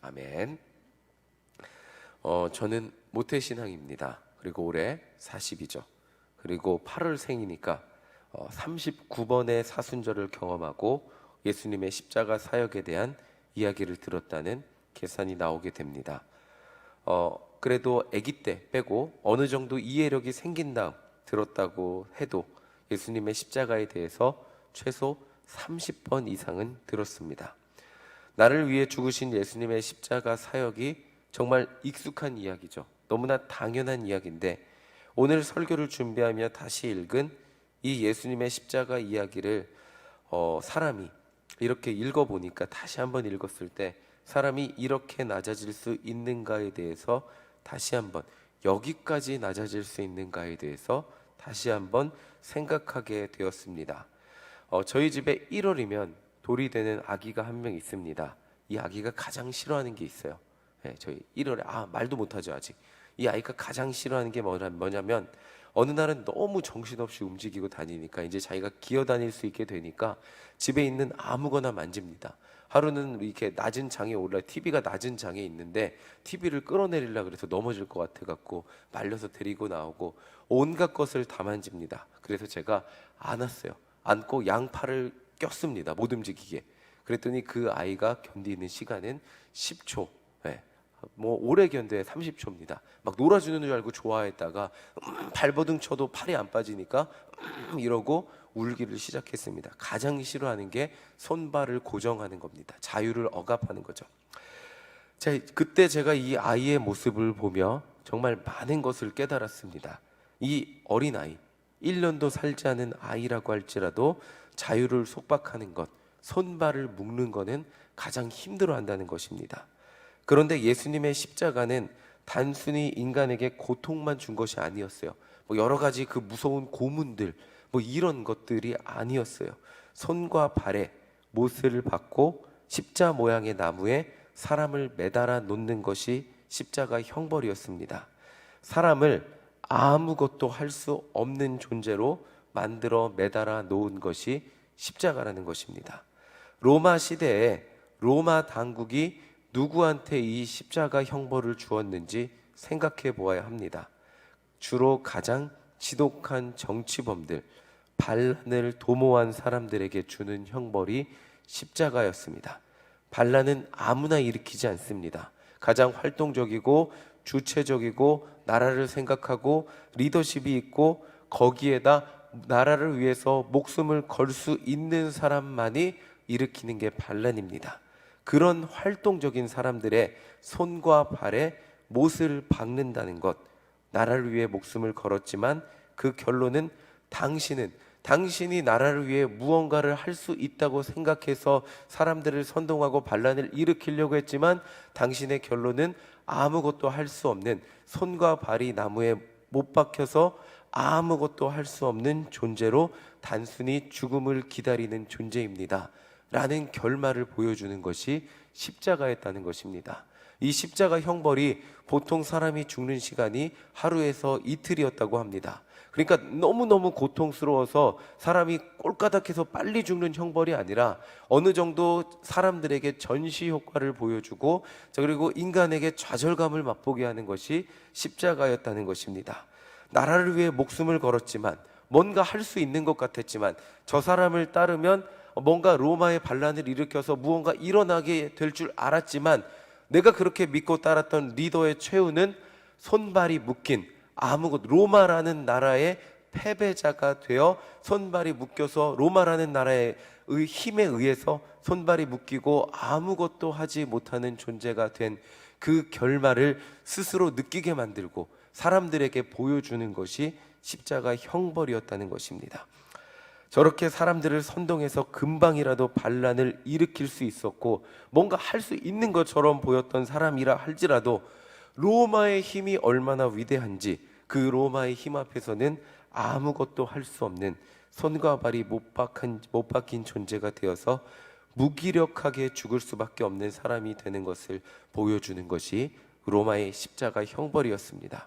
아멘. 저는 모태신앙입니다. 그리고 올해 40이죠. 그리고 8월 생이니까 39번의 사순절을 경험하고 예수님의 십자가 사역에 대한 이야기를 들었다는 계산이 나오게 됩니다. 그래도 아기 때 빼고 어느 정도 이해력이 생긴 다음 들었다고 해도 예수님의 십자가에 대해서 최소 30번 이상은 들었습니다. 나를 위해 죽으신 예수님의 십자가 사역이 정말 익숙한 이야기죠. 너무나 당연한 이야기인데 오늘 설교를 준비하며 다시 읽은 이 예수님의 십자가 이야기를 사람이 이렇게 읽어보니까, 다시 한번 읽었을 때 사람이 이렇게 낮아질 수 있는가에 대해서 다시 한번, 여기까지 낮아질 수 있는가에 대해서 다시 한번 생각하게 되었습니다. 저희 집에 1월이면 돌이 되는 아기가 한 명 있습니다. 이 아기가 가장 싫어하는 게 있어요. 저희 1월에 말도 못하죠 아직. 이 아이가 가장 싫어하는 게 뭐냐면 어느 날은 너무 정신없이 움직이고 다니니까 이제 자기가 기어다닐 수 있게 되니까 집에 있는 아무거나 만집니다. 하루는 이렇게 낮은 장에 TV가 낮은 장에 있는데 TV를 끌어내리려고 그래서 넘어질 것 같아 갖고 말려서 데리고 나오고 온갖 것을 다 만집니다. 그래서 제가 안았어요. 안고 양팔을 꼈습니다. 못 움직이게. 그랬더니 그 아이가 견디는 시간은 10초. 뭐 오래 견뎌야 30초입니다. 막 놀아주는 줄 알고 좋아했다가 발버둥 쳐도 팔이 안 빠지니까 이러고 울기를 시작했습니다. 가장 싫어하는 게 손발을 고정하는 겁니다. 자유를 억압하는 거죠. 자, 그때 제가 이 아이의 모습을 보며 정말 많은 것을 깨달았습니다. 이 어린아이, 1년도 살지 않은 아이라고 할지라도 자유를 속박하는 것, 손발을 묶는 것은 가장 힘들어한다는 것입니다. 그런데 예수님의 십자가는 단순히 인간에게 고통만 준 것이 아니었어요. 여러 가지 그 무서운 고문들, 이런 것들이 아니었어요. 손과 발에 못을 박고 십자 모양의 나무에 사람을 매달아 놓는 것이 십자가 형벌이었습니다. 사람을 아무것도 할 수 없는 존재로 만들어 매달아 놓은 것이 십자가라는 것입니다. 로마 시대에 로마 당국이 누구한테 이 십자가 형벌을 주었는지 생각해 보아야 합니다. 주로 가장 지독한 정치범들, 반란을 도모한 사람들에게 주는 형벌이 십자가였습니다. 반란은 아무나 일으키지 않습니다. 가장 활동적이고 주체적이고 나라를 생각하고 리더십이 있고 거기에다 나라를 위해서 목숨을 걸 수 있는 사람만이 일으키는 게 반란입니다. 그런 활동적인 사람들의 손과 발에 못을 박는다는 것, 나라를 위해 목숨을 걸었지만 그 결론은 당신이 나라를 위해 무언가를 할 수 있다고 생각해서 사람들을 선동하고 반란을 일으키려고 했지만 당신의 결론은 아무것도 할 수 없는, 손과 발이 나무에 못 박혀서 아무것도 할 수 없는 존재로 단순히 죽음을 기다리는 존재입니다 라는 결말을 보여주는 것이 십자가였다는 것입니다. 이 십자가 형벌이 보통 사람이 죽는 시간이 하루에서 이틀이었다고 합니다. 그러니까 너무너무 고통스러워서 사람이 꼴까닥해서 빨리 죽는 형벌이 아니라 어느 정도 사람들에게 전시 효과를 보여주고, 그리고 인간에게 좌절감을 맛보게 하는 것이 십자가였다는 것입니다. 나라를 위해 목숨을 걸었지만, 뭔가 할 수 있는 것 같았지만, 저 사람을 따르면 뭔가 로마의 반란을 일으켜서 무언가 일어나게 될 줄 알았지만, 내가 그렇게 믿고 따랐던 리더의 최후는 손발이 묶인 로마라는 나라의 패배자가 되어 손발이 묶여서 로마라는 나라의 힘에 의해서 손발이 묶이고 아무것도 하지 못하는 존재가 된 그 결말을 스스로 느끼게 만들고 사람들에게 보여주는 것이 십자가 형벌이었다는 것입니다. 저렇게 사람들을 선동해서 금방이라도 반란을 일으킬 수 있었고 뭔가 할 수 있는 것처럼 보였던 사람이라 할지라도 로마의 힘이 얼마나 위대한지, 그 로마의 힘 앞에서는 아무것도 할 수 없는 손과 발이 못 박힌 존재가 되어서 무기력하게 죽을 수밖에 없는 사람이 되는 것을 보여주는 것이 로마의 십자가 형벌이었습니다.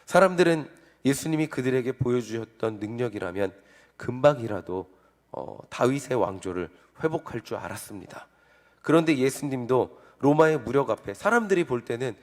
사람들은 예수님이 그들에게 보여주셨던 능력이라면 금방이라도 다윗의 왕조를 회복할 줄 알았습니다. 그런데 예수님도 로마의 무력 앞에 사람들이 볼 때는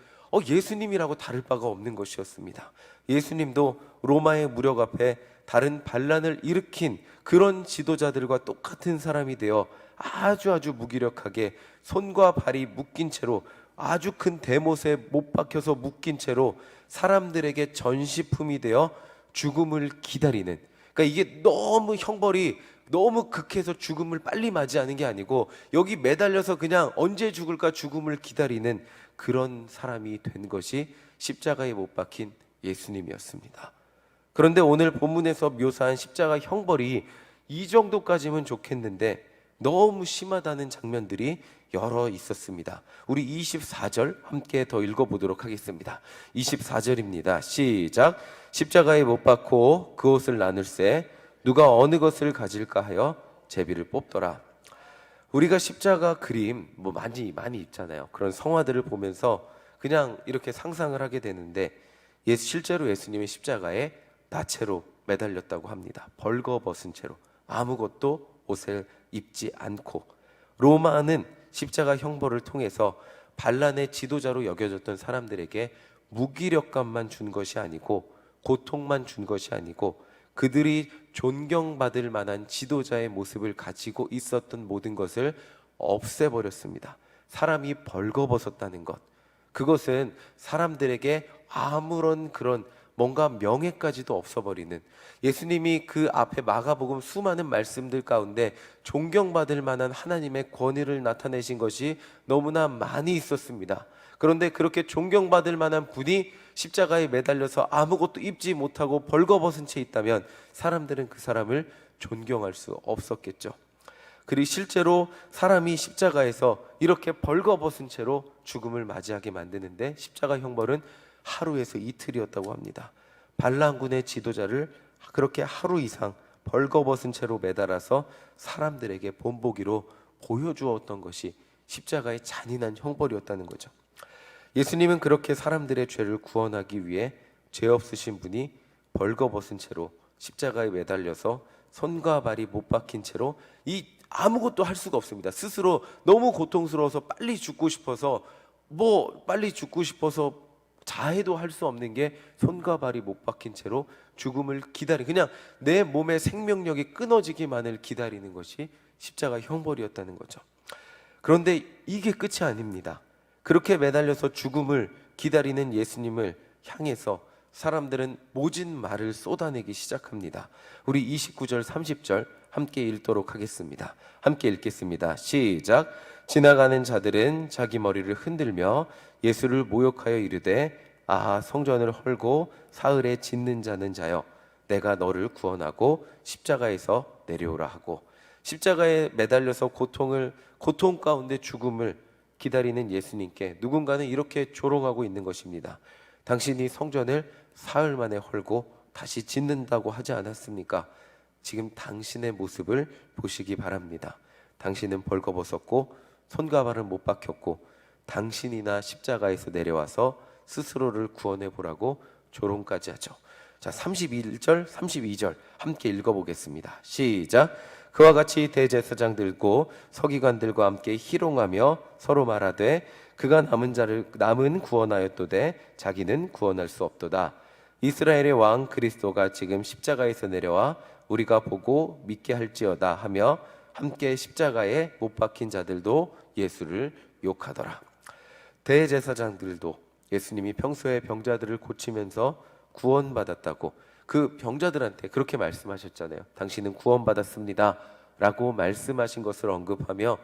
예수님이라고 다를 바가 없는 것이었습니다. 예수님도 로마의 무력 앞에 다른 반란을 일으킨 그런 지도자들과 똑같은 사람이 되어 아주 무기력하게 손과 발이 묶인 채로, 아주 큰 대못에 못 박혀서 묶인 채로 사람들에게 전시품이 되어 죽음을 기다리는, 그러니까 이게 너무 형벌이 너무 극해서 죽음을 빨리 맞이하는 게 아니고 여기 매달려서 그냥 언제 죽을까 죽음을 기다리는 그런 사람이 된 것이 십자가에 못 박힌 예수님이었습니다. 그런데 오늘 본문에서 묘사한 십자가 형벌이 이 정도까지면 좋겠는데 너무 심하다는 장면들이 여러 있었습니다. 우리 24절 함께 더 읽어보도록 하겠습니다. 24절입니다. 시작. 십자가에 못 박고 그 옷을 나눌세 누가 어느 것을 가질까 하여 제비를 뽑더라. 우리가 십자가 그림 많이 있잖아요. 그런 성화들을 보면서 그냥 이렇게 상상을 하게 되는데 실제로 예수님이 십자가에 나체로 매달렸다고 합니다. 벌거벗은 채로 아무것도 옷을 입지 않고. 로마는 십자가 형벌을 통해서 반란의 지도자로 여겨졌던 사람들에게 무기력감만 준 것이 아니고 고통만 준 것이 아니고 그들이 존경받을 만한 지도자의 모습을 가지고 있었던 모든 것을 없애버렸습니다. 사람이 벌거벗었다는 것, 그것은 사람들에게 아무런 그런 뭔가 명예까지도 없어버리는, 예수님이 그 앞에 마가복음 수많은 말씀들 가운데 존경받을 만한 하나님의 권위를 나타내신 것이 너무나 많이 있었습니다. 그런데 그렇게 존경받을 만한 분이 십자가에 매달려서 아무것도 입지 못하고 벌거벗은 채 있다면 사람들은 그 사람을 존경할 수 없었겠죠. 그리고 실제로 사람이 십자가에서 이렇게 벌거벗은 채로 죽음을 맞이하게 만드는데 십자가 형벌은 하루에서 이틀이었다고 합니다. 반란군의 지도자를 그렇게 하루 이상 벌거벗은 채로 매달아서 사람들에게 본보기로 보여주었던 것이 십자가의 잔인한 형벌이었다는 거죠. 예수님은 그렇게 사람들의 죄를 구원하기 위해 죄 없으신 분이 벌거벗은 채로 십자가에 매달려서 손과 발이 못 박힌 채로 아무것도 할 수가 없습니다. 스스로 너무 고통스러워서 빨리 죽고 싶어서 자해도 할 수 없는 게 손과 발이 못 박힌 채로 죽음을 그냥 내 몸의 생명력이 끊어지기만을 기다리는 것이 십자가 형벌이었다는 거죠. 그런데 이게 끝이 아닙니다. 그렇게 매달려서 죽음을 기다리는 예수님을 향해서 사람들은 모진 말을 쏟아내기 시작합니다. 우리 29절 30절 함께 읽도록 하겠습니다. 함께 읽겠습니다. 시작. 지나가는 자들은 자기 머리를 흔들며 예수를 모욕하여 이르되 성전을 헐고 사흘에 짓는 자는 자여 내가 너를 구원하고 십자가에서 내려오라 하고, 십자가에 매달려서 고통 가운데 죽음을 기다리는 예수님께 누군가는 이렇게 조롱하고 있는 것입니다. 당신이 성전을 사흘 만에 헐고 다시 짓는다고 하지 않았습니까? 지금 당신의 모습을 보시기 바랍니다. 당신은 벌거벗었고 손과 발은 못 박혔고 당신이나 십자가에서 내려와서 스스로를 구원해 보라고 조롱까지 하죠. 자, 31절 32절 함께 읽어보겠습니다. 시작. 그와 같이 대제사장들고 서기관들과 함께 희롱하며 서로 말하되 그가 남은 구원하였도되 자기는 구원할 수 없도다. 이스라엘의 왕 그리스도가 지금 십자가에서 내려와 우리가 보고 믿게 할지어다 하며 함께 십자가에 못 박힌 자들도 예수를 욕하더라. 대제사장들도 예수님이 평소에 병자들을 고치면서 구원받았다고 그 병자들한테 그렇게 말씀하셨잖아요. 당신은 구원받았습니다 라고 말씀하신 것을 언급하며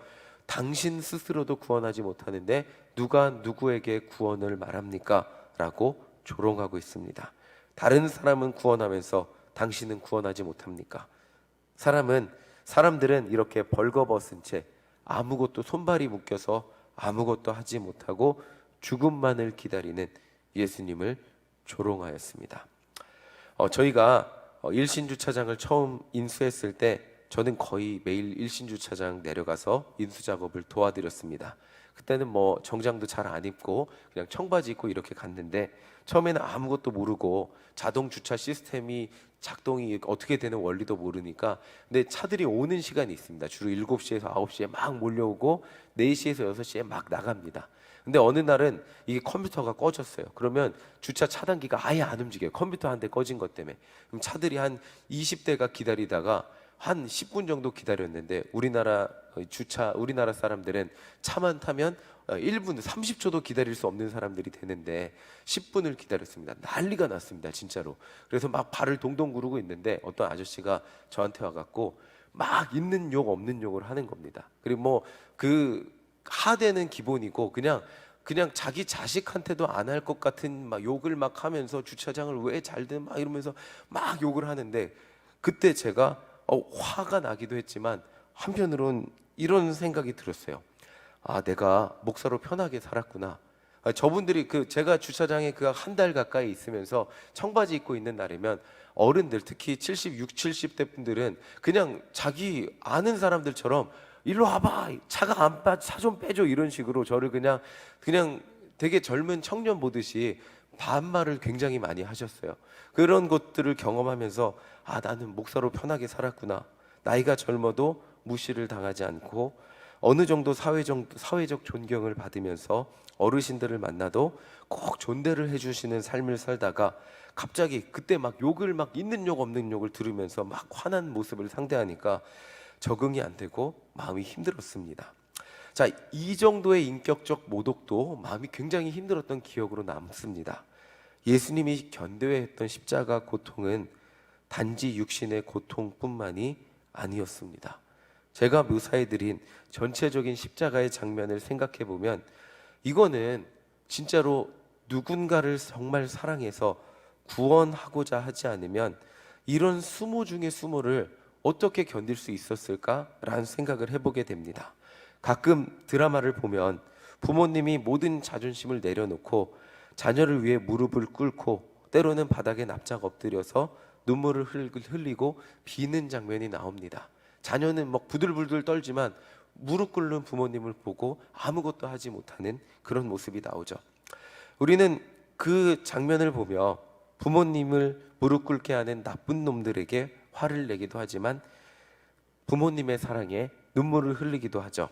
당신 스스로도 구원하지 못하는데 누가 누구에게 구원을 말합니까? 라고 조롱하고 있습니다. 다른 사람은 구원하면서 당신은 구원하지 못합니까? 사람들은 이렇게 벌거벗은 채 아무것도 손발이 묶여서 아무것도 하지 못하고 죽음만을 기다리는 예수님을 조롱하였습니다. 저희가 일신주차장을 처음 인수했을 때 저는 거의 매일 일신주차장 내려가서 인수 작업을 도와드렸습니다. 그때는 뭐 정장도 잘 안 입고 그냥 청바지 입고 이렇게 갔는데, 처음에는 아무것도 모르고 자동 주차 시스템이 작동이 어떻게 되는 원리도 모르니까, 근데 차들이 오는 시간이 있습니다. 주로 7시에서 9시에 막 몰려오고 4시에서 6시에 막 나갑니다. 근데 어느 날은 이게 컴퓨터가 꺼졌어요. 그러면 주차 차단기가 아예 안 움직여요. 컴퓨터 한 대 꺼진 것 때문에. 그럼 차들이 한 20대가 기다리다가 한 10분 정도 기다렸는데, 우리나라 사람들은 차만 타면 1분, 30초도 기다릴 수 없는 사람들이 되는데 10분을 기다렸습니다. 난리가 났습니다, 진짜로. 그래서 막 발을 동동 구르고 있는데 어떤 아저씨가 저한테 와갖고 막 있는 욕 없는 욕을 하는 겁니다. 그리고 뭐 그 하대는 기본이고, 그냥 자기 자식한테도 안 할 것 같은 막 욕을 막 하면서 주차장을 왜 잘든 막 이러면서 막 욕을 하는데, 그때 제가 화가 나기도 했지만 한편으론 이런 생각이 들었어요. 아, 내가 목사로 편하게 살았구나. 저분들이 제가 주차장에 그 한 달 가까이 있으면서 청바지 입고 있는 날이면 어른들, 특히 76, 70대 분들은 그냥 자기 아는 사람들처럼 일로 와봐, 차가 안 빠, 차 좀 빼줘, 이런 식으로 저를 그냥 되게 젊은 청년 보듯이 반말을 굉장히 많이 하셨어요. 그런 것들을 경험하면서, 아, 나는 목사로 편하게 살았구나. 나이가 젊어도 무시를 당하지 않고 어느 정도 사회적 존경을 받으면서 어르신들을 만나도 꼭 존대를 해주시는 삶을 살다가, 갑자기 그때 막 욕을, 막 있는 욕 없는 욕을 들으면서 막 화난 모습을 상대하니까 적응이 안 되고 마음이 힘들었습니다. 자, 이 정도의 인격적 모독도 마음이 굉장히 힘들었던 기억으로 남습니다. 예수님이 견뎌야 했던 십자가 고통은 단지 육신의 고통뿐만이 아니었습니다. 제가 묘사해드린 전체적인 십자가의 장면을 생각해 보면, 이거는 진짜로 누군가를 정말 사랑해서 구원하고자 하지 않으면 이런 수모 중의 수모를 어떻게 견딜 수 있었을까라는 생각을 해보게 됩니다. 가끔 드라마를 보면 부모님이 모든 자존심을 내려놓고 자녀를 위해 무릎을 꿇고 때로는 바닥에 납작 엎드려서 눈물을 흘리고 비는 장면이 나옵니다. 자녀는 막 부들부들 떨지만 무릎 꿇는 부모님을 보고 아무것도 하지 못하는 그런 모습이 나오죠. 우리는 그 장면을 보며 부모님을 무릎 꿇게 하는 나쁜 놈들에게 화를 내기도 하지만 부모님의 사랑에 눈물을 흘리기도 하죠.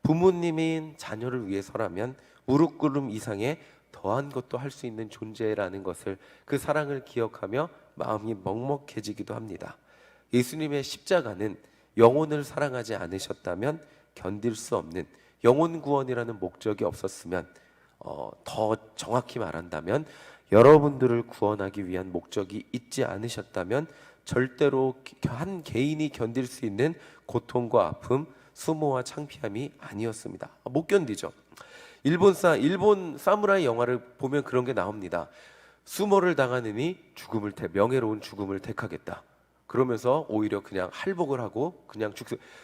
부모님인 자녀를 위해서라면 무릎 꿇음 이상의 더한 것도 할 수 있는 존재라는 것을, 그 사랑을 기억하며 마음이 먹먹해지기도 합니다. 예수님의 십자가는 영혼을 사랑하지 않으셨다면 견딜 수 없는, 영혼 구원이라는 목적이 없었으면, 더 정확히 말한다면 여러분들을 구원하기 위한 목적이 있지 않으셨다면 절대로 한 개인이 견딜 수 있는 고통과 아픔, 수모와 창피함이 아니었습니다. 못 견디죠. 일본 사무라이 영화를 보면 그런 게 나옵니다. 수모를 당하느니 명예로운 죽음을 택하겠다. 그러면서 오히려 그냥 할복을 하고 그냥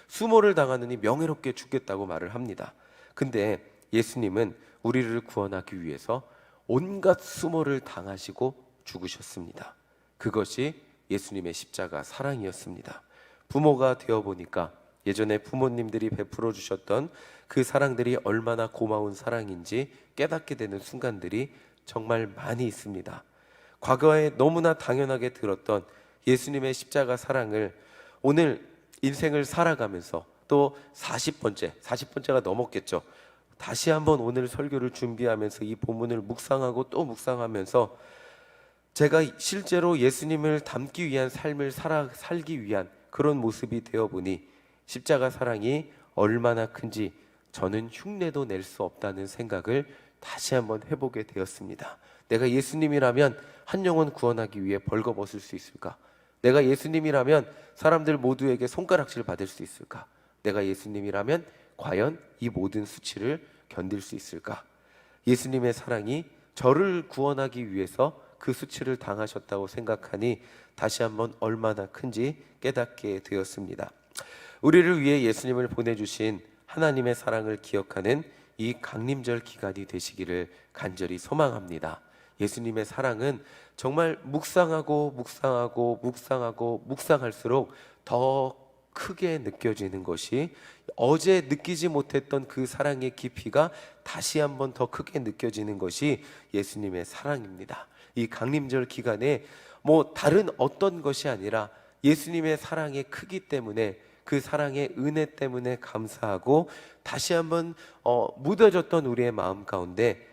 수모를 당하느니 명예롭게 죽겠다고 말을 합니다. 근데 예수님은 우리를 구원하기 위해서 온갖 수모를 당하시고 죽으셨습니다. 그것이 예수님의 십자가 사랑이었습니다. 부모가 되어 보니까 예전에 부모님들이 베풀어 주셨던 그 사랑들이 얼마나 고마운 사랑인지 깨닫게 되는 순간들이 정말 많이 있습니다. 과거에 너무나 당연하게 들었던 예수님의 십자가 사랑을 오늘 인생을 살아가면서 또 40번째가 넘었겠죠. 다시 한번 오늘 설교를 준비하면서 이 본문을 묵상하고 또 묵상하면서 제가 실제로 예수님을 닮기 위한 삶을 살기 위한 그런 모습이 되어보니 십자가 사랑이 얼마나 큰지 저는 흉내도 낼 수 없다는 생각을 다시 한번 해보게 되었습니다. 내가 예수님이라면 한 영혼 구원하기 위해 벌거벗을 수 있을까? 내가 예수님이라면 사람들 모두에게 손가락질 받을 수 있을까? 내가 예수님이라면 과연 이 모든 수치를 견딜 수 있을까? 예수님의 사랑이 저를 구원하기 위해서 그 수치를 당하셨다고 생각하니 다시 한번 얼마나 큰지 깨닫게 되었습니다. 우리를 위해 예수님을 보내주신 하나님의 사랑을 기억하는 이 강림절 기간이 되시기를 간절히 소망합니다. 예수님의 사랑은 정말 묵상하고 묵상할수록 더 크게 느껴지는 것이, 어제 느끼지 못했던 그 사랑의 깊이가 다시 한번 더 크게 느껴지는 것이 예수님의 사랑입니다. 이 강림절 기간에 다른 어떤 것이 아니라 예수님의 사랑의 크기 때문에, 그 사랑의 은혜 때문에 감사하고 다시 한번 묻어졌던 우리의 마음 가운데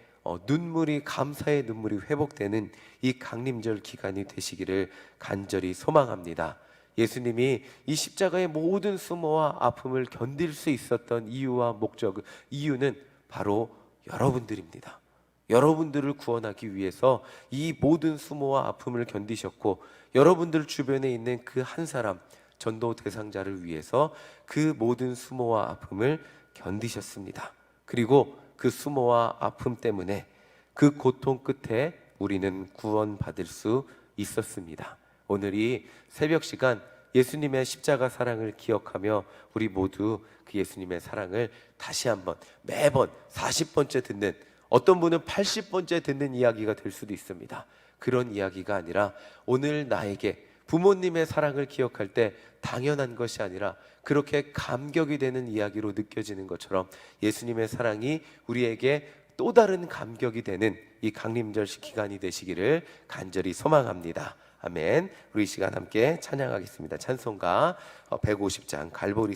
눈물이, 감사의 눈물이 회복되는 이 강림절 기간이 되시기를 간절히 소망합니다. 예수님이 이 십자가의 모든 수모와 아픔을 견딜 수 있었던 이유와 목적, 이유는 바로 여러분들입니다. 여러분들을 구원하기 위해서 이 모든 수모와 아픔을 견디셨고, 여러분들 주변에 있는 그 한 사람, 전도 대상자를 위해서 그 모든 수모와 아픔을 견디셨습니다. 그리고 그 수모와 아픔 때문에, 그 고통 끝에 우리는 구원받을 수 있었습니다. 오늘 이 새벽 시간 예수님의 십자가 사랑을 기억하며 우리 모두 그 예수님의 사랑을 다시 한번, 매번 40번째 듣는, 어떤 분은 80번째 듣는 이야기가 될 수도 있습니다. 그런 이야기가 아니라 오늘 나에게 부모님의 사랑을 기억할 때 당연한 것이 아니라 그렇게 감격이 되는 이야기로 느껴지는 것처럼 예수님의 사랑이 우리에게 또 다른 감격이 되는 이 강림절 기간이 되시기를 간절히 소망합니다. 아멘. 우리 이 시간 함께 찬양하겠습니다. 찬송가 150장 갈보리